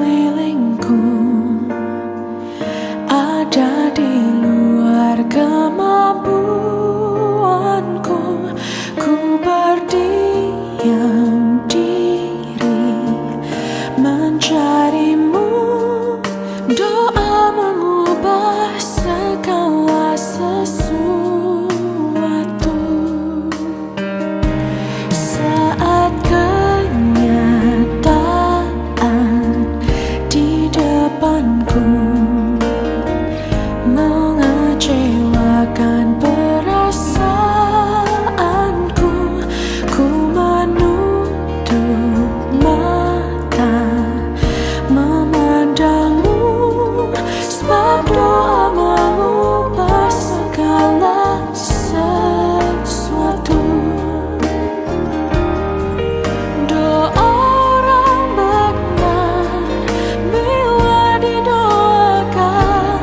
sekelilingku ada di luar kemampuanku. Ku berdiam diri mencarimu. Doa mengubah segala sesuatu. Saat kenyataan di depanku mengecewakan perasaanku, ku menutup mata memandangmu, sebab doa mengubah segala sesuatu. Doa orang benar bila didoakan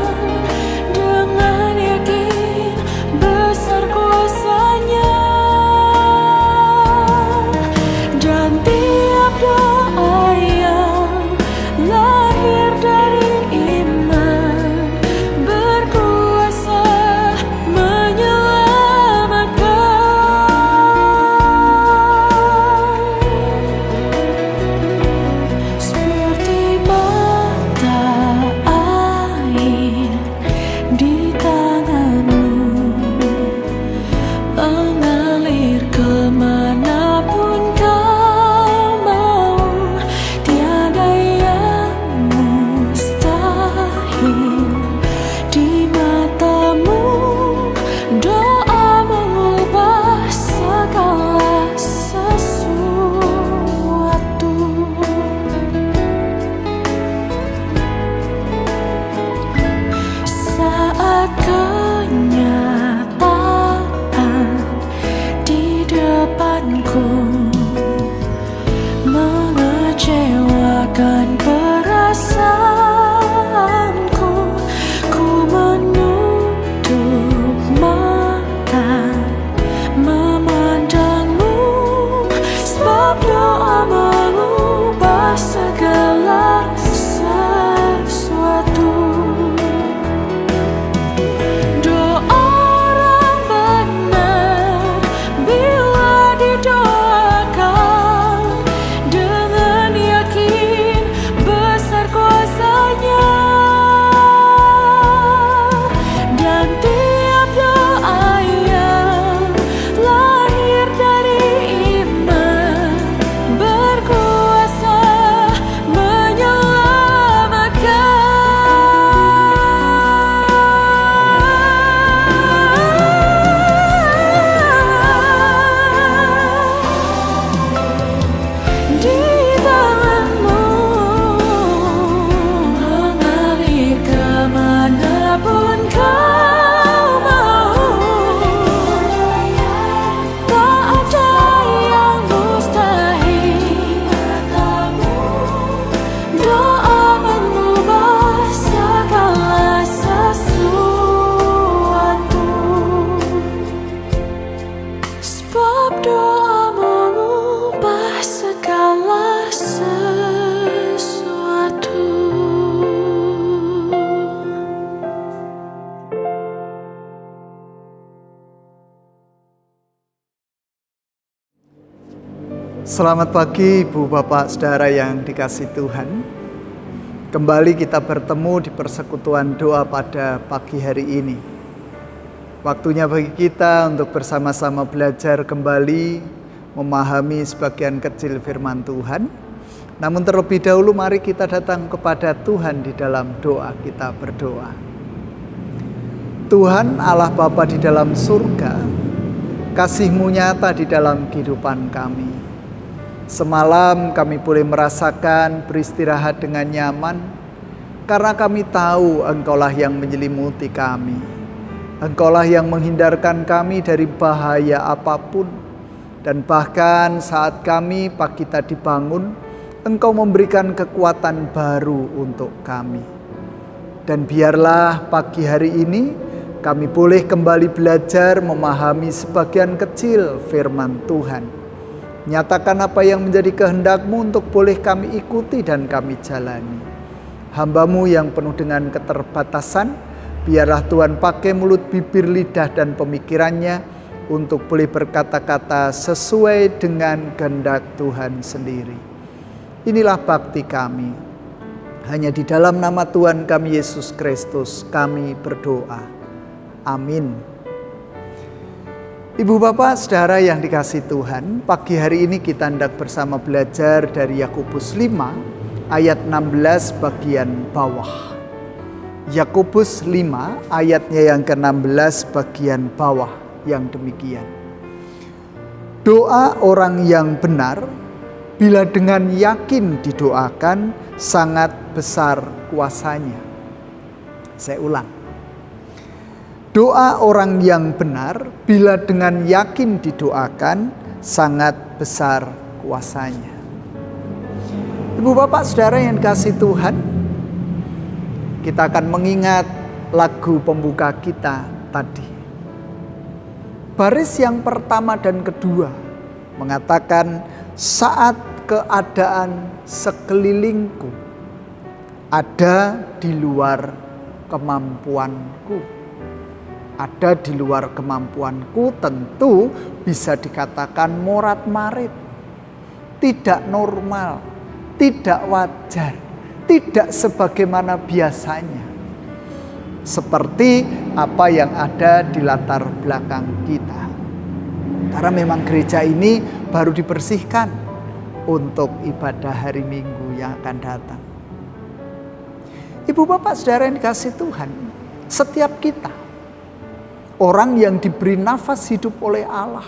dengan yakin besar kuasanya, dan tiap doa yang lahir dari iman berkuasa menyelamatkan. Seperti mata air di tanganmu mengalir kemanapun kau mau, tiada yang mustahil di matamu. Doa mengubah segala sesuatu. Saat kenyataan di depanku mengecewakan perasaanku, ku menutup mata memandangmu, sebab doa mengubah segala sesuatu. Doa orang benar bila didoakan dengan yakin besar kuasanya, dan tiap doa yang lahir dari iman berkuasa menyelamatkan. Di tanganmu mengalir kemanapun kau mau, tak ada yang mustahil. Doa mengubah segala sesuatu, sebab doa mengubah segala sesuatu. Selamat pagi Ibu Bapak Saudara yang dikasihi Tuhan. Kembali kita bertemu di persekutuan doa pada pagi hari ini. Waktunya bagi kita untuk bersama-sama belajar kembali memahami sebagian kecil firman Tuhan. Namun terlebih dahulu mari kita datang kepada Tuhan di dalam doa. Kita berdoa. Tuhan Allah Bapa di dalam surga, kasih-Mu nyata di dalam kehidupan kami. Semalam kami boleh merasakan beristirahat dengan nyaman karena kami tahu Engkaulah yang menyelimuti kami. Engkaulah yang menghindarkan kami dari bahaya apapun. Dan bahkan saat kami pagi tadi bangun, Engkau memberikan kekuatan baru untuk kami. Dan biarlah pagi hari ini kami boleh kembali belajar memahami sebagian kecil firman Tuhan. Nyatakan apa yang menjadi kehendak-Mu untuk boleh kami ikuti dan kami jalani. Hamba-Mu yang penuh dengan keterbatasan, biarlah Tuhan pakai mulut, bibir, lidah, dan pemikirannya untuk boleh berkata-kata sesuai dengan kehendak Tuhan sendiri. Inilah bakti kami. Hanya di dalam nama Tuhan kami Yesus Kristus kami berdoa. Amin. Ibu bapak saudara yang dikasihi Tuhan, pagi hari ini kita hendak bersama belajar dari Yakobus 5 ayat 16 bagian bawah. Yakobus 5 ayatnya yang ke-16 bagian bawah yang demikian. Doa orang yang benar bila dengan yakin didoakan sangat besar kuasanya. Saya ulang. Doa orang yang benar bila dengan yakin didoakan sangat besar kuasanya. Ibu bapak saudara yang dikasihi Tuhan, kita akan mengingat lagu pembuka kita tadi. Baris yang pertama dan kedua mengatakan, saat keadaan sekelilingku ada di luar kemampuanku. Ada di luar kemampuanku tentu bisa dikatakan morat-marit, tidak normal, tidak wajar, tidak sebagaimana biasanya. Seperti apa yang ada di latar belakang kita. Karena memang gereja ini baru dibersihkan untuk ibadah hari Minggu yang akan datang. Ibu bapak saudara yang dikasihi Tuhan, setiap kita, orang yang diberi nafas hidup oleh Allah,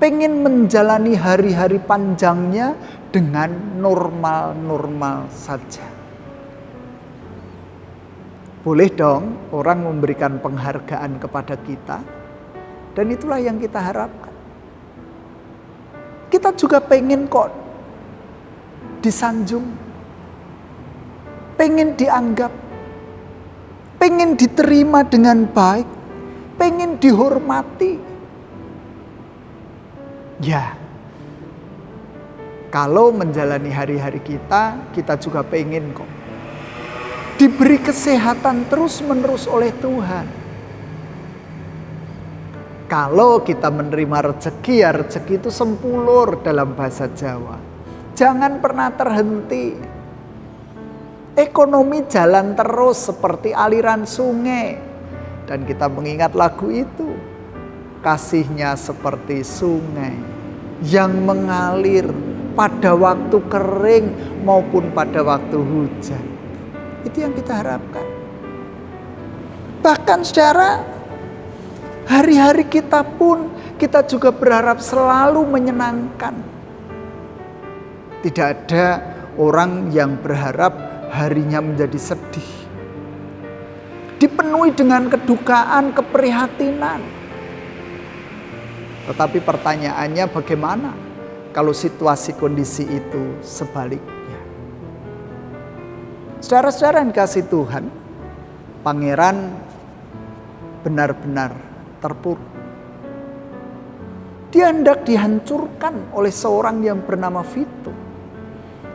pengen menjalani hari-hari panjangnya dengan normal-normal saja. Boleh dong orang memberikan penghargaan kepada kita, dan itulah yang kita harapkan. Kita juga pengen kok disanjung, pengen dianggap, pengen diterima dengan baik, pengen dihormati. Ya, kalau menjalani hari-hari kita juga pengen kok diberi kesehatan terus-menerus oleh Tuhan. Kalau kita menerima rezeki, ya rezeki itu sempulur dalam bahasa Jawa. Jangan pernah terhenti. Ekonomi jalan terus seperti aliran sungai. Dan kita mengingat lagu itu. Kasihnya seperti sungai yang mengalir pada waktu kering maupun pada waktu hujan. Itu yang kita harapkan. Bahkan saudara, hari-hari kita pun kita juga berharap selalu menyenangkan. Tidak ada orang yang berharap harinya menjadi sedih, dipenuhi dengan kedukaan, keprihatinan. Tetapi pertanyaannya bagaimana kalau situasi kondisi itu sebaliknya? Saudara-saudara yang dikasihi Tuhan, pangeran benar-benar terpuruk. Dia hendak dihancurkan oleh seorang yang bernama Vito.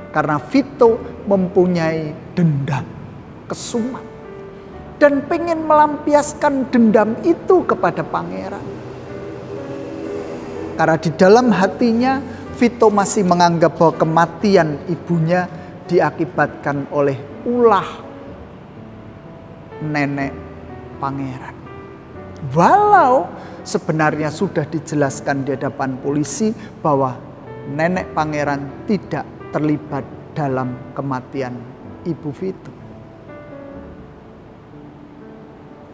Karena Vito mempunyai dendam, kesumat. Dan pengen melampiaskan dendam itu kepada pangeran. Karena di dalam hatinya Vito masih menganggap bahwa kematian ibunya diakibatkan oleh ulah nenek pangeran. Walau sebenarnya sudah dijelaskan di hadapan polisi bahwa nenek pangeran tidak terlibat dalam kematian ibu Vito.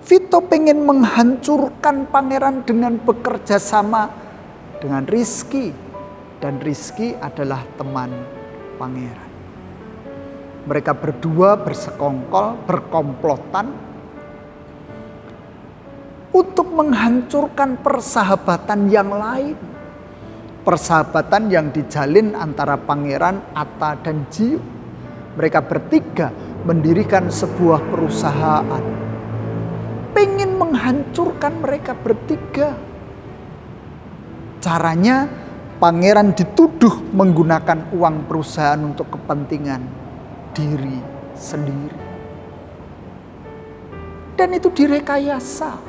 Vito pengen menghancurkan pangeran dengan bekerja sama dengan Rizky. Dan Rizky adalah teman pangeran. Mereka berdua bersekongkol, berkomplotan untuk menghancurkan persahabatan yang lain. Persahabatan yang dijalin antara pangeran, Atta, dan Jiu. Mereka bertiga mendirikan sebuah perusahaan. Pengen menghancurkan mereka bertiga. Caranya pangeran dituduh menggunakan uang perusahaan untuk kepentingan diri sendiri. Dan itu direkayasa,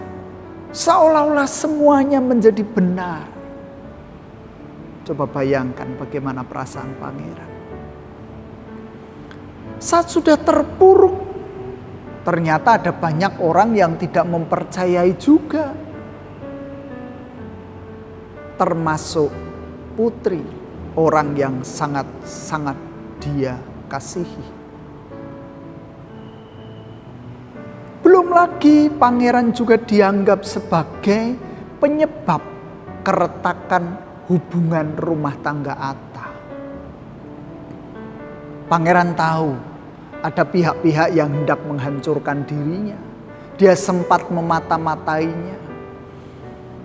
seolah-olah semuanya menjadi benar. Coba bayangkan bagaimana perasaan pangeran. Saat sudah terpuruk, ternyata ada banyak orang yang tidak mempercayai juga. Termasuk putri, orang yang sangat-sangat dia kasihi. Belum lagi pangeran juga dianggap sebagai penyebab keretakan hubungan rumah tangga Atta. Pangeran tahu ada pihak-pihak yang hendak menghancurkan dirinya. Dia sempat memata-matainya.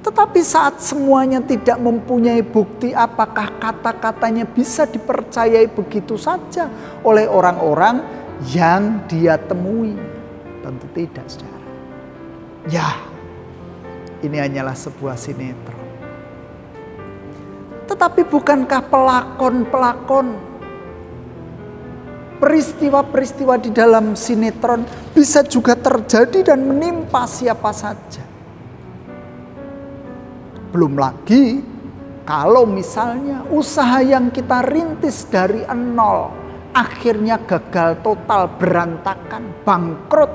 Tetapi saat semuanya tidak mempunyai bukti, apakah kata-katanya bisa dipercayai begitu saja oleh orang-orang yang dia temui? Tentu tidak, saudara. Ya, ini hanyalah sebuah sinetron. Tetapi bukankah pelakon-pelakon, peristiwa-peristiwa di dalam sinetron bisa juga terjadi dan menimpa siapa saja? Belum lagi kalau misalnya usaha yang kita rintis dari nol akhirnya gagal total, berantakan, bangkrut,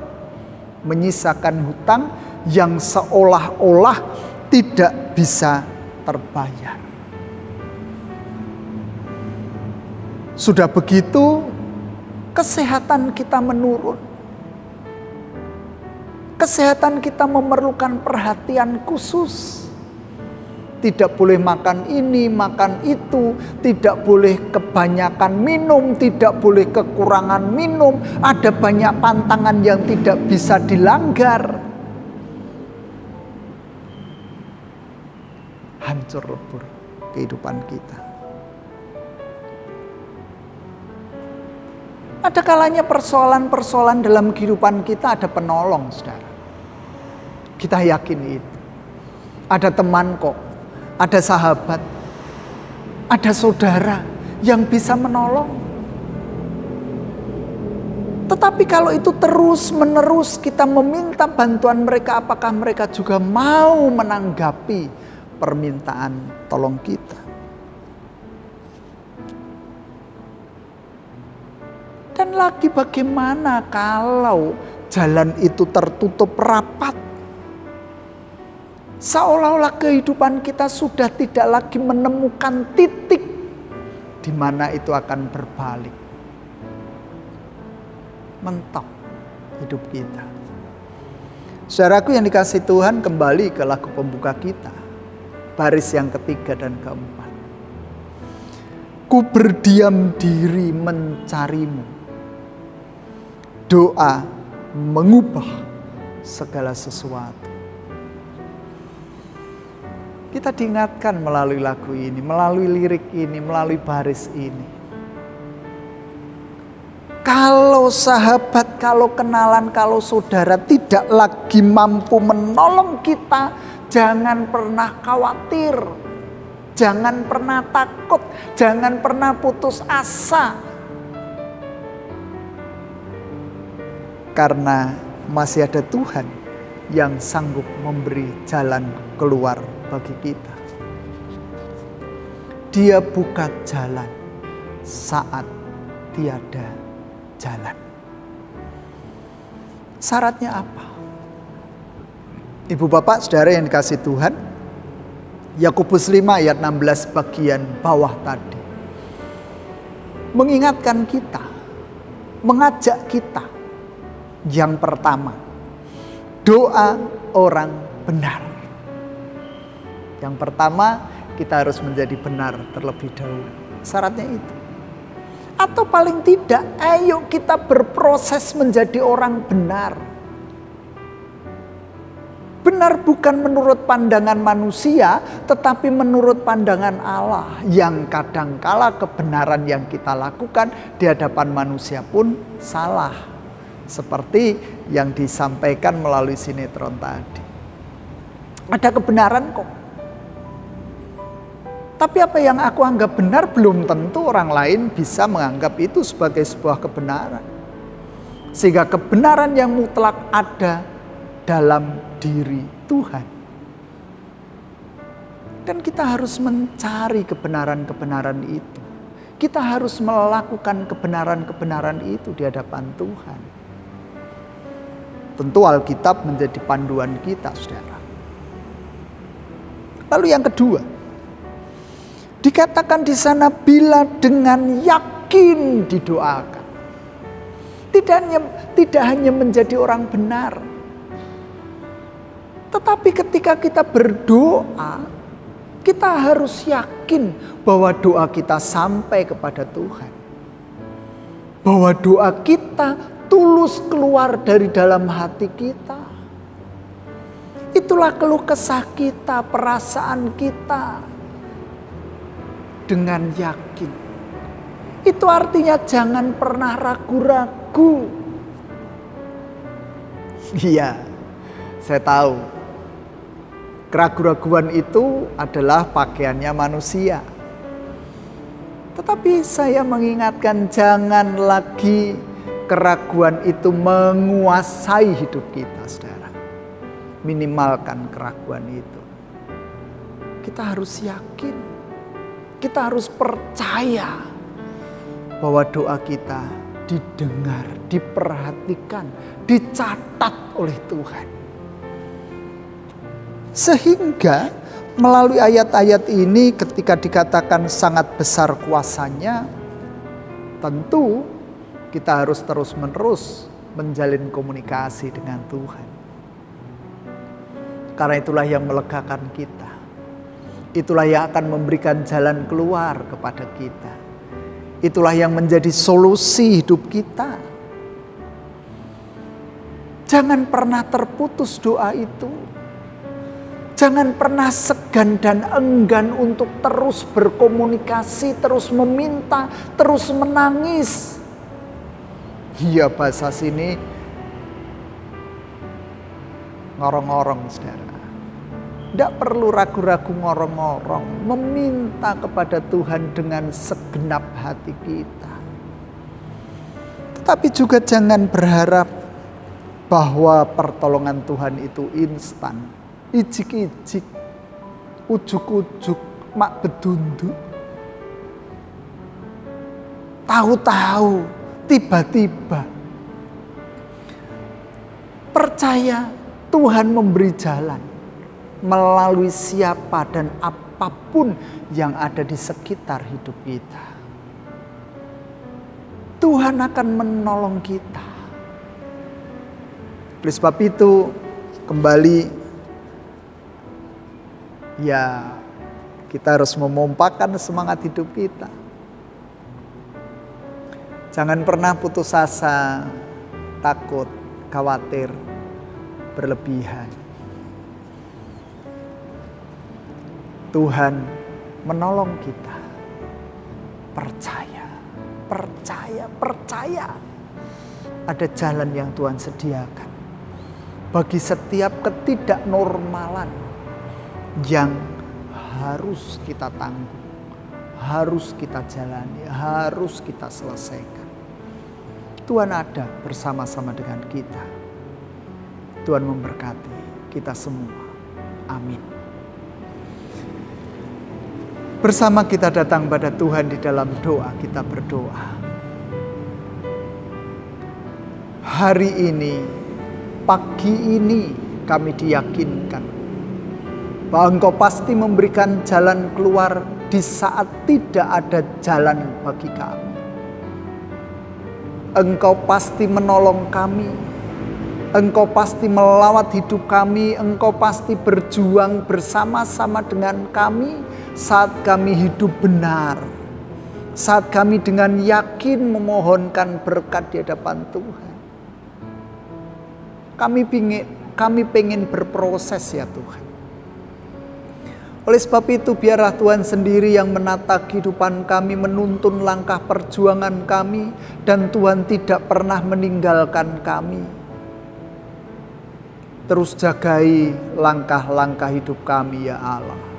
menyisakan hutang yang seolah-olah tidak bisa terbayar. Sudah begitu, kesehatan kita menurun. Kesehatan kita memerlukan perhatian khusus. Tidak boleh makan ini, makan itu, tidak boleh kebanyakan minum, tidak boleh kekurangan minum. Ada banyak pantangan yang tidak bisa dilanggar. Hancur lebur kehidupan kita. Ada kalanya persoalan-persoalan dalam kehidupan kita ada penolong, saudara. Kita yakin itu. Ada teman kok. Ada sahabat, ada saudara yang bisa menolong. Tetapi kalau itu terus-menerus kita meminta bantuan mereka, apakah mereka juga mau menanggapi permintaan tolong kita? Dan lagi bagaimana kalau jalan itu tertutup rapat? Seolah-olah kehidupan kita sudah tidak lagi menemukan titik di mana itu akan berbalik. Mentok hidup kita. Saudaraku yang dikasihi Tuhan, kembali ke lagu pembuka kita. Baris yang ketiga dan keempat. Ku berdiam diri mencarimu. Doa mengubah segala sesuatu. Kita diingatkan melalui lagu ini, melalui lirik ini, melalui baris ini. Kalau sahabat, kalau kenalan, kalau saudara tidak lagi mampu menolong kita, jangan pernah khawatir. Jangan pernah takut, jangan pernah putus asa. Karena masih ada Tuhan yang sanggup memberi jalan keluar bagi kita. Dia buka jalan saat tiada jalan. Syaratnya apa? Ibu bapak saudara yang dikasihi Tuhan, Yakobus 5 ayat 16 bagian bawah tadi mengingatkan kita, mengajak kita. Yang pertama, doa orang benar. Yang pertama, kita harus menjadi benar terlebih dahulu. Syaratnya itu. Atau paling tidak, ayo kita berproses menjadi orang benar. Benar bukan menurut pandangan manusia, tetapi menurut pandangan Allah. Yang kadangkala kebenaran yang kita lakukan di hadapan manusia pun salah. Seperti yang disampaikan melalui sinetron tadi. Ada kebenaran kok. Tapi apa yang aku anggap benar belum tentu orang lain bisa menganggap itu sebagai sebuah kebenaran. Sehingga kebenaran yang mutlak ada dalam diri Tuhan. Dan kita harus mencari kebenaran-kebenaran itu. Kita harus melakukan kebenaran-kebenaran itu di hadapan Tuhan. Tentu Alkitab menjadi panduan kita, saudara. Lalu yang kedua, dikatakan di sana bila dengan yakin didoakan. Tidak hanya menjadi orang benar, tetapi ketika kita berdoa, kita harus yakin bahwa doa kita sampai kepada Tuhan. Bahwa doa kita tulus keluar dari dalam hati kita. Itulah keluh kesah kita, perasaan kita dengan yakin. Itu artinya jangan pernah ragu-ragu. Iya, saya tahu. Keraguan-raguan itu adalah pakaiannya manusia. Tetapi saya mengingatkan jangan lagi keraguan itu menguasai hidup kita, saudara. Minimalkan keraguan itu. Kita harus yakin. Kita harus percaya bahwa doa kita didengar, diperhatikan, dicatat oleh Tuhan. Sehingga melalui ayat-ayat ini ketika dikatakan sangat besar kuasanya, tentu kita harus terus-menerus menjalin komunikasi dengan Tuhan. Karena itulah yang melegakan kita. Itulah yang akan memberikan jalan keluar kepada kita. Itulah yang menjadi solusi hidup kita. Jangan pernah terputus doa itu. Jangan pernah segan dan enggan untuk terus berkomunikasi, terus meminta, terus menangis. Iya, bahasa sini ngorong-ngorong, saudara. Tidak perlu ragu-ragu ngorong-ngorong, meminta kepada Tuhan dengan segenap hati kita. Tetapi juga jangan berharap bahwa pertolongan Tuhan itu instan. Ijik-ijik, ujuk-ujuk, mak bedunduk. Tahu-tahu, tiba-tiba. Percaya Tuhan memberi jalan melalui siapa dan apapun yang ada di sekitar hidup kita. Tuhan akan menolong kita. Oleh sebab itu, kembali ya kita harus memompakan semangat hidup kita. Jangan pernah putus asa, takut, khawatir, berlebihan. Tuhan menolong kita. Percaya, percaya, percaya. Ada jalan yang Tuhan sediakan bagi setiap ketidaknormalan yang harus kita tanggung, harus kita jalani, harus kita selesaikan. Tuhan ada bersama-sama dengan kita. Tuhan memberkati kita semua. Amin. Bersama kita datang pada Tuhan di dalam doa, kita berdoa. Hari ini, pagi ini kami diyakinkan bahwa Engkau pasti memberikan jalan keluar di saat tidak ada jalan bagi kami. Engkau pasti menolong kami. Engkau pasti melawat hidup kami. Engkau pasti berjuang bersama-sama dengan kami saat kami hidup benar, saat kami dengan yakin memohonkan berkat di hadapan Tuhan. Kami pengen berproses ya Tuhan. Oleh sebab itu biarlah Tuhan sendiri yang menata kehidupan kami, menuntun langkah perjuangan kami, dan Tuhan tidak pernah meninggalkan kami. Terus jagai langkah-langkah hidup kami ya Allah.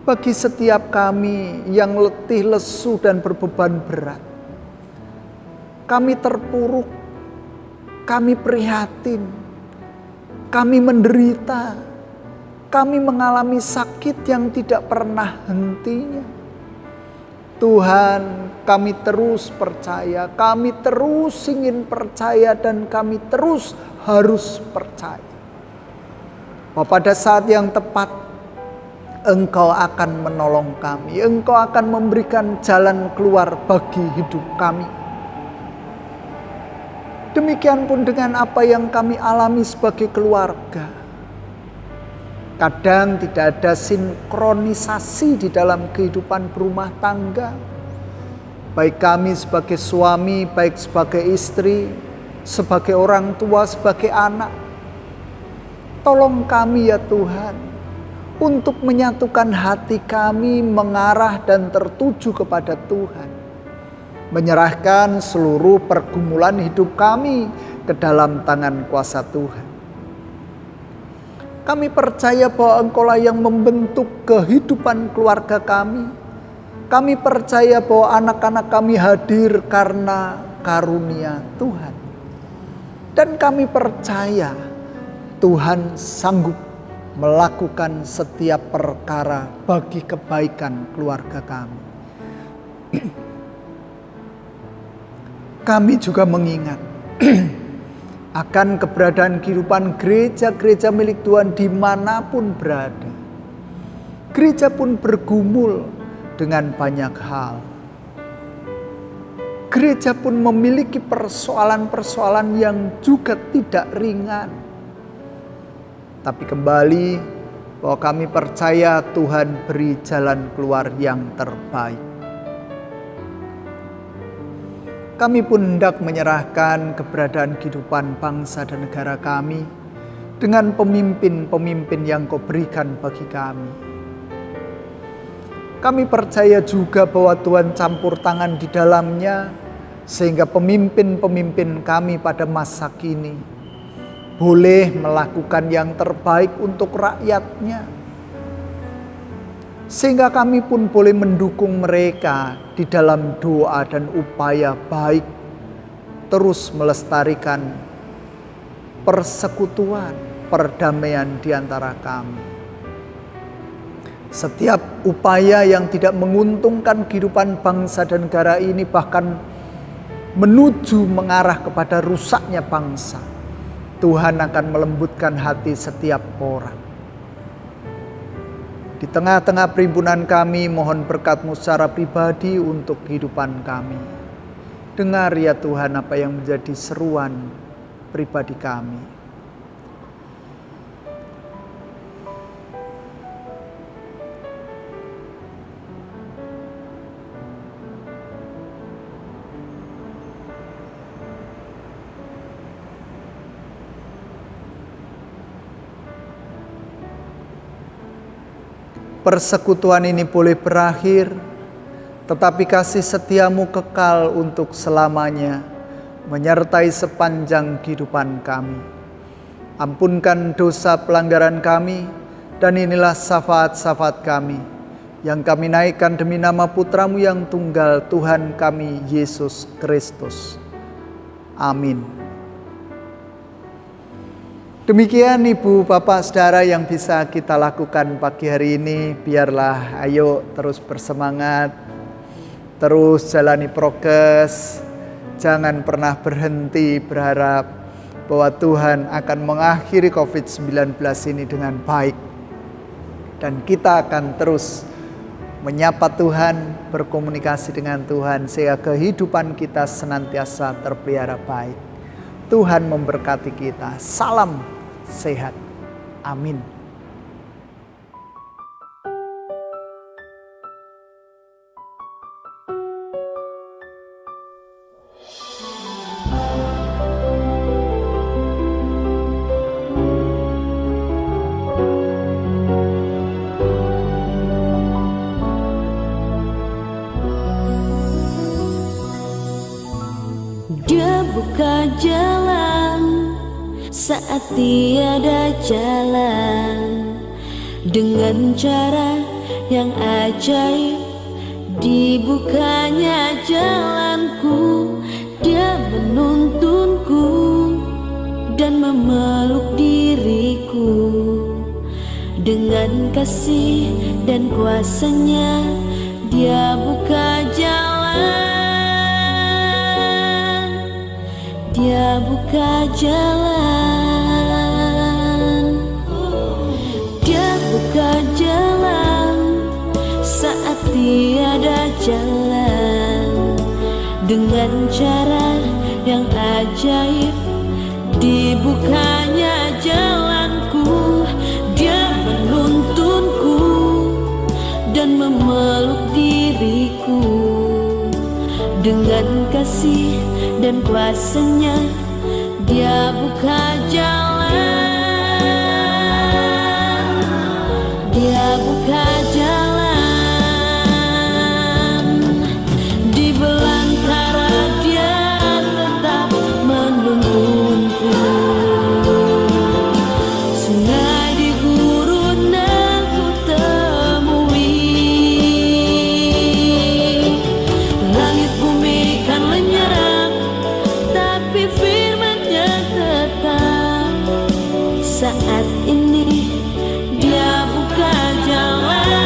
Bagi setiap kami yang letih, lesu, dan berbeban berat, kami terpuruk, kami prihatin, kami menderita, kami mengalami sakit yang tidak pernah hentinya. Tuhan, kami terus percaya, kami terus ingin percaya, dan kami terus harus percaya bahwa pada saat yang tepat Engkau akan menolong kami, Engkau akan memberikan jalan keluar bagi hidup kami. Demikian pun dengan apa yang kami alami sebagai keluarga. Kadang tidak ada sinkronisasi di dalam kehidupan berumah tangga. Baik kami sebagai suami, baik sebagai istri, sebagai orang tua, sebagai anak. Tolong kami ya Tuhan, untuk menyatukan hati kami mengarah dan tertuju kepada Tuhan. Menyerahkan seluruh pergumulan hidup kami ke dalam tangan kuasa Tuhan. Kami percaya bahwa Engkaulah yang membentuk kehidupan keluarga kami. Kami percaya bahwa anak-anak kami hadir karena karunia Tuhan. Dan kami percaya Tuhan sanggup melakukan setiap perkara bagi kebaikan keluarga kami. Kami juga mengingat akan keberadaan kehidupan gereja-gereja milik Tuhan dimanapun berada. Gereja pun bergumul dengan banyak hal. Gereja pun memiliki persoalan-persoalan yang juga tidak ringan. Tapi kembali bahwa kami percaya Tuhan beri jalan keluar yang terbaik. Kami pun hendak menyerahkan keberadaan kehidupan bangsa dan negara kami dengan pemimpin-pemimpin yang Kau berikan bagi kami. Kami percaya juga bahwa Tuhan campur tangan di dalamnya, sehingga pemimpin-pemimpin kami pada masa kini boleh melakukan yang terbaik untuk rakyatnya. Sehingga kami pun boleh mendukung mereka di dalam doa dan upaya baik, terus melestarikan persekutuan, perdamaian di antara kami. Setiap upaya yang tidak menguntungkan kehidupan bangsa dan negara ini, bahkan menuju mengarah kepada rusaknya bangsa, Tuhan akan melembutkan hati setiap orang. Di tengah-tengah perhimpunan kami, mohon berkat-Mu secara pribadi untuk kehidupan kami. Dengar ya Tuhan apa yang menjadi seruan pribadi kami. Persekutuan ini boleh berakhir, tetapi kasih setia-Mu kekal untuk selamanya, menyertai sepanjang kehidupan kami. Ampunkan dosa pelanggaran kami, dan inilah syafaat-syafaat kami, yang kami naikkan demi nama Putra-Mu yang tunggal, Tuhan kami, Yesus Kristus. Amin. Demikian Ibu, Bapak, Saudara yang bisa kita lakukan pagi hari ini. Biarlah ayo terus bersemangat, terus jalani prokes. Jangan pernah berhenti berharap bahwa Tuhan akan mengakhiri COVID-19 ini dengan baik. Dan kita akan terus menyapa Tuhan, berkomunikasi dengan Tuhan, sehingga kehidupan kita senantiasa terpelihara baik. Tuhan memberkati kita. Salam sehat. Amin. Dia buka jalan saat tiada jalan, dengan cara yang ajaib dibukanya jalanku. Dia memeluk diriku. Dengan kasih dan kuasanya Dia buka jalan, Dia buka jalan, Dia buka jalan saat tiada jalan. Dengan cara yang ajaib dibukanya jalanku. Dia menuntunku dan memeluk diriku. Dengan kasih dan kuasanya Dia buka jalan, Dia buka jalan. Di belantara Dia tetap menuntunku. Sungai di gurun aku temui, langit bumi kan lenyap, tapi firman-Nya tetap. Saat ini Dia buka jalan.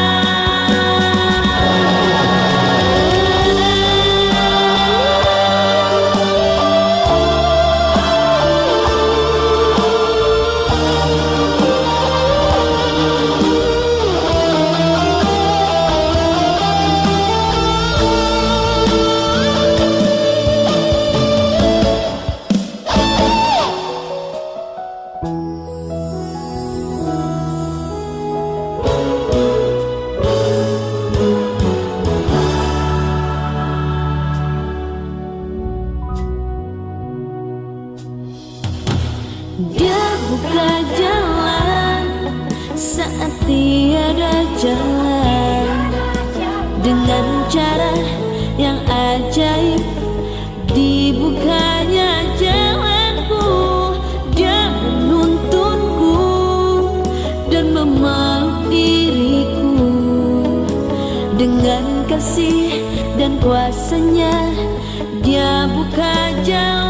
Dia buka jalan saat tiada jalan. Dengan cara yang ajaib dibukanya jalanku. Dia menuntunku dan memeluk diriku. Dengan kasih dan kuasanya Dia buka jalan,